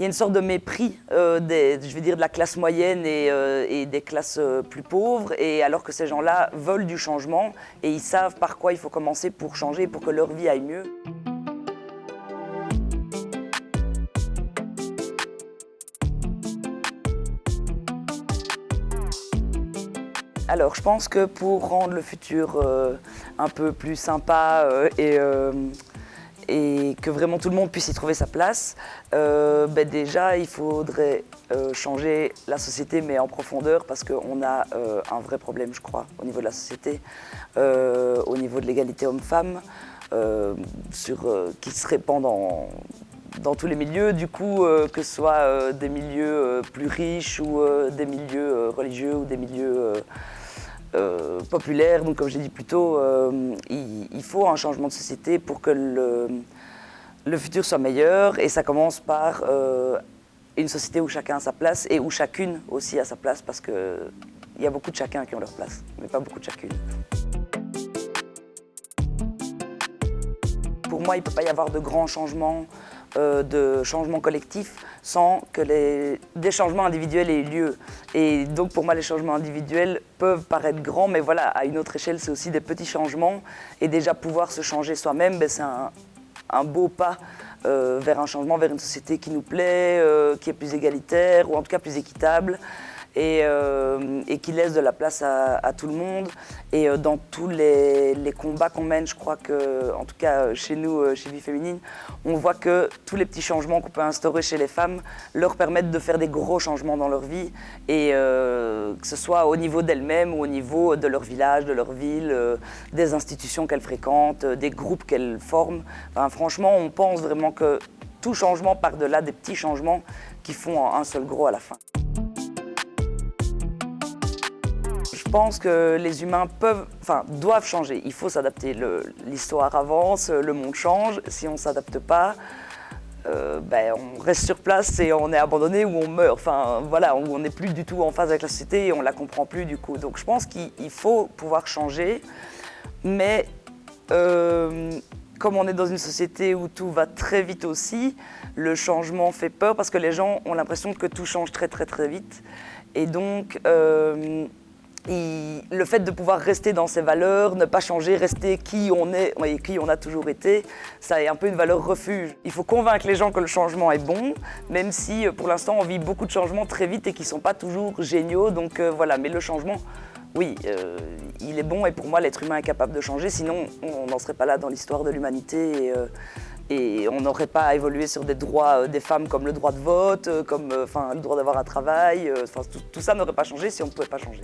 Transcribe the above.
il y a une sorte de mépris je vais dire, de la classe moyenne et des classes plus pauvres, et alors que ces gens-là veulent du changement et ils savent par quoi il faut commencer pour changer, pour que leur vie aille mieux. Alors, je pense que pour rendre le futur un peu plus sympa et que vraiment tout le monde puisse y trouver sa place, déjà il faudrait changer la société, mais en profondeur, parce qu'on a un vrai problème, je crois, au niveau de la société, au niveau de l'égalité homme-femme, qui se répand dans tous les milieux, du coup, que ce soit des milieux plus riches ou des milieux religieux ou des milieux populaires. Donc comme j'ai dit plus tôt, il faut un changement de société pour que le futur soit meilleur, et ça commence par une société où chacun a sa place et où chacune aussi a sa place, parce qu'il y a beaucoup de chacun qui ont leur place, mais pas beaucoup de chacune. Pour moi, il ne peut pas y avoir de grands changements, de changements collectifs, sans que des changements individuels aient eu lieu. Et donc pour moi, les changements individuels peuvent paraître grands, mais voilà, à une autre échelle, c'est aussi des petits changements. Et déjà pouvoir se changer soi-même, c'est un beau pas vers un changement, vers une société qui nous plaît, qui est plus égalitaire, ou en tout cas plus équitable, et qui laisse de la place à tout le monde. Et dans tous les combats qu'on mène, je crois que, en tout cas chez nous, chez Vie Féminine, on voit que tous les petits changements qu'on peut instaurer chez les femmes leur permettent de faire des gros changements dans leur vie, et que ce soit au niveau d'elles-mêmes ou au niveau de leur village, de leur ville, des institutions qu'elles fréquentent, des groupes qu'elles forment. Enfin, franchement, on pense vraiment que tout changement part de là, des petits changements qui font un seul gros à la fin. Je pense que les humains doivent changer. Il faut s'adapter. L'histoire avance, le monde change. Si on ne s'adapte pas, on reste sur place et on est abandonné ou on meurt. Enfin, voilà, on n'est plus du tout en phase avec la société et on ne la comprend plus du coup. Donc je pense qu'il faut pouvoir changer. Mais comme on est dans une société où tout va très vite aussi, le changement fait peur parce que les gens ont l'impression que tout change très très très vite. Et donc, le fait de pouvoir rester dans ses valeurs, ne pas changer, rester qui on est et qui on a toujours été, ça est un peu une valeur refuge. Il faut convaincre les gens que le changement est bon, même si pour l'instant on vit beaucoup de changements très vite et qui ne sont pas toujours géniaux. Donc voilà, mais le changement, oui, il est bon, et pour moi l'être humain est capable de changer, sinon on n'en serait pas là dans l'histoire de l'humanité. Et on n'aurait pas évolué sur des droits des femmes comme le droit de vote, comme le droit d'avoir un travail. Tout ça n'aurait pas changé si on ne pouvait pas changer.